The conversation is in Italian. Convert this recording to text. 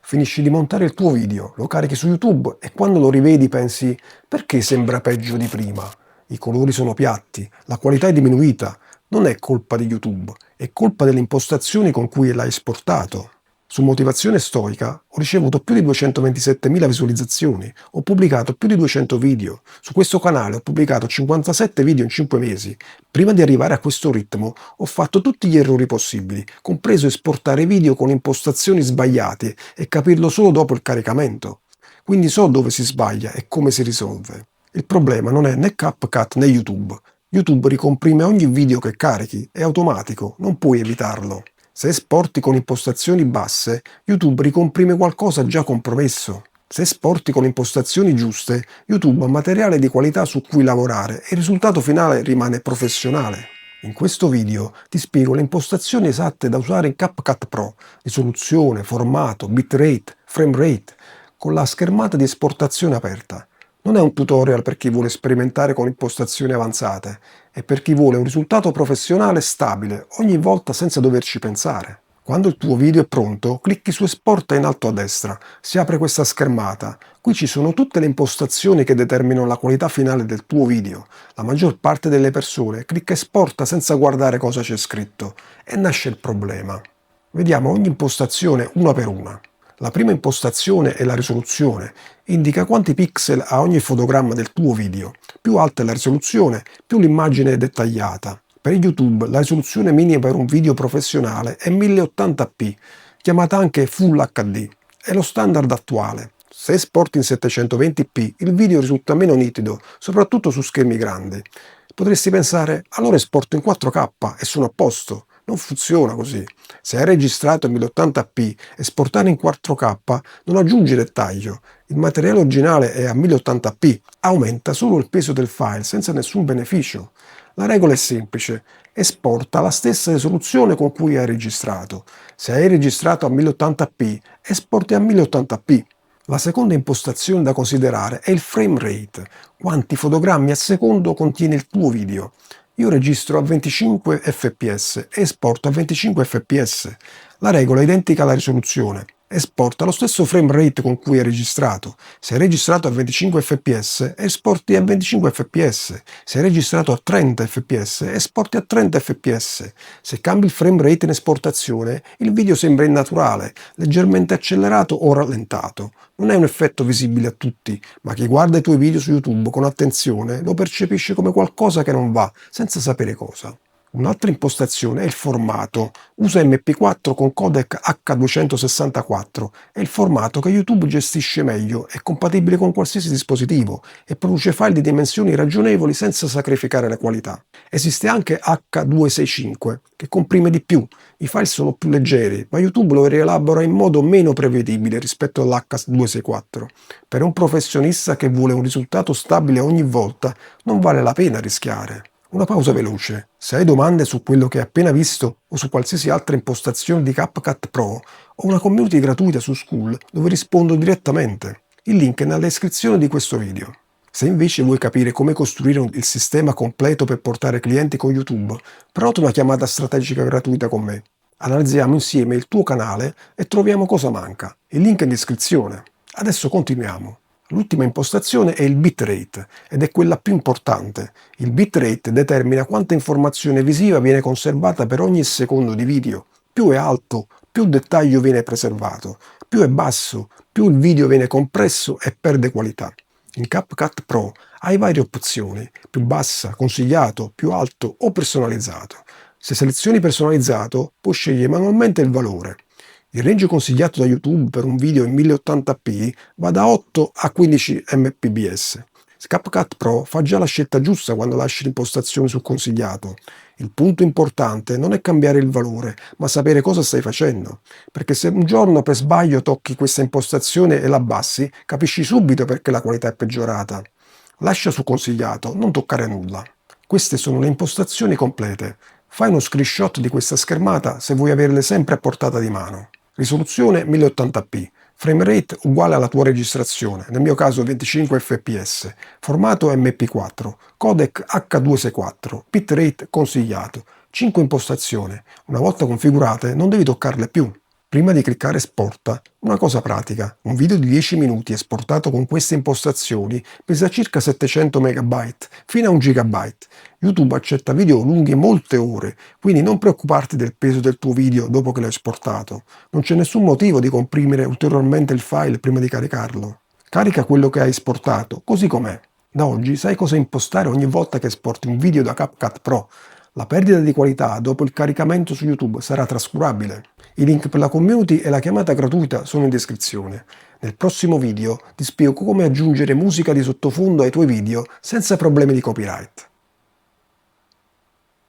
Finisci di montare il tuo video, lo carichi su YouTube e quando lo rivedi pensi perché sembra peggio di prima? I colori sono piatti, la qualità è diminuita. Non è colpa di YouTube, è colpa delle impostazioni con cui l'hai esportato. Su Motivazione Stoica ho ricevuto più di 227.000 visualizzazioni, ho pubblicato più di 200 video. Su questo canale ho pubblicato 57 video in 5 mesi. Prima di arrivare a questo ritmo ho fatto tutti gli errori possibili, compreso esportare video con impostazioni sbagliate e capirlo solo dopo il caricamento. Quindi so dove si sbaglia e come si risolve. Il problema non è né CapCut né YouTube. YouTube ricomprime ogni video che carichi, è automatico, non puoi evitarlo. Se esporti con impostazioni basse, YouTube ricomprime qualcosa già compromesso. Se esporti con impostazioni giuste, YouTube ha materiale di qualità su cui lavorare e il risultato finale rimane professionale. In questo video ti spiego le impostazioni esatte da usare in CapCut Pro, risoluzione, formato, bitrate, frame rate, con la schermata di esportazione aperta. Non è un tutorial per chi vuole sperimentare con impostazioni avanzate, è per chi vuole un risultato professionale stabile ogni volta senza doverci pensare. Quando il tuo video è pronto, clicchi su Esporta in alto a destra, si apre questa schermata. Qui ci sono tutte le impostazioni che determinano la qualità finale del tuo video. La maggior parte delle persone clicca Esporta senza guardare cosa c'è scritto e nasce il problema. Vediamo ogni impostazione una per una. La prima impostazione è la risoluzione, indica quanti pixel ha ogni fotogramma del tuo video. Più alta è la risoluzione, più l'immagine è dettagliata. Per YouTube la risoluzione minima per un video professionale è 1080p, chiamata anche Full HD. È lo standard attuale. Se esporti in 720p il video risulta meno nitido, soprattutto su schermi grandi. Potresti pensare, allora esporto in 4K e sono a posto. Non funziona così. Se hai registrato in 1080p, esportare in 4K non aggiunge dettaglio. Il materiale originale è a 1080p, aumenta solo il peso del file senza nessun beneficio. La regola è semplice, esporta la stessa risoluzione con cui hai registrato. Se hai registrato a 1080p, esporti a 1080p. La seconda impostazione da considerare è il frame rate, quanti fotogrammi al secondo contiene il tuo video. Io registro a 25 fps e esporto a 25 fps. La regola è identica alla risoluzione. Esporta lo stesso frame rate con cui hai registrato. Se hai registrato a 25 fps, esporti a 25 fps. Se hai registrato a 30 fps, esporti a 30 fps. Se cambi il frame rate in esportazione, il video sembra innaturale, leggermente accelerato o rallentato. Non è un effetto visibile a tutti, ma chi guarda i tuoi video su YouTube con attenzione lo percepisce come qualcosa che non va, senza sapere cosa. Un'altra impostazione è il formato. Usa MP4 con codec H264. È il formato che YouTube gestisce meglio, è compatibile con qualsiasi dispositivo e produce file di dimensioni ragionevoli senza sacrificare la qualità. Esiste anche H265, che comprime di più. I file sono più leggeri, ma YouTube lo rielabora in modo meno prevedibile rispetto all'H264. Per un professionista che vuole un risultato stabile ogni volta, non vale la pena rischiare. Una pausa veloce. Se hai domande su quello che hai appena visto o su qualsiasi altra impostazione di CapCut Pro, ho una community gratuita su School dove rispondo direttamente. Il link è nella descrizione di questo video. Se invece vuoi capire come costruire il sistema completo per portare clienti con YouTube, prenota una chiamata strategica gratuita con me. Analizziamo insieme il tuo canale e troviamo cosa manca. Il link è in descrizione. Adesso continuiamo. L'ultima impostazione è il bitrate ed è quella più importante. Il bitrate determina quanta informazione visiva viene conservata per ogni secondo di video. Più è alto, più dettaglio viene preservato. Più è basso, più il video viene compresso e perde qualità. In CapCut Pro hai varie opzioni, più bassa, consigliato, più alto o personalizzato. Se selezioni personalizzato, puoi scegliere manualmente il valore. Il range consigliato da YouTube per un video in 1080p va da 8 a 15 mbps. CapCut Pro fa già la scelta giusta quando lasci l'impostazione su consigliato. Il punto importante non è cambiare il valore, ma sapere cosa stai facendo. Perché se un giorno per sbaglio tocchi questa impostazione e la abbassi, capisci subito perché la qualità è peggiorata. Lascia su consigliato, non toccare nulla. Queste sono le impostazioni complete. Fai uno screenshot di questa schermata se vuoi averle sempre a portata di mano. Risoluzione 1080p, frame rate uguale alla tua registrazione, nel mio caso 25 fps, formato MP4, codec H264, bitrate consigliato, 5 impostazioni. Una volta configurate non devi toccarle più. Prima di cliccare esporta, una cosa pratica, un video di 10 minuti esportato con queste impostazioni pesa circa 700 MB fino a 1 GB. YouTube accetta video lunghi molte ore, quindi non preoccuparti del peso del tuo video dopo che l'hai esportato. Non c'è nessun motivo di comprimere ulteriormente il file prima di caricarlo. Carica quello che hai esportato, così com'è. Da oggi sai cosa impostare ogni volta che esporti un video da CapCut Pro. La perdita di qualità dopo il caricamento su YouTube sarà trascurabile. I link per la community e la chiamata gratuita sono in descrizione. Nel prossimo video ti spiego come aggiungere musica di sottofondo ai tuoi video senza problemi di copyright.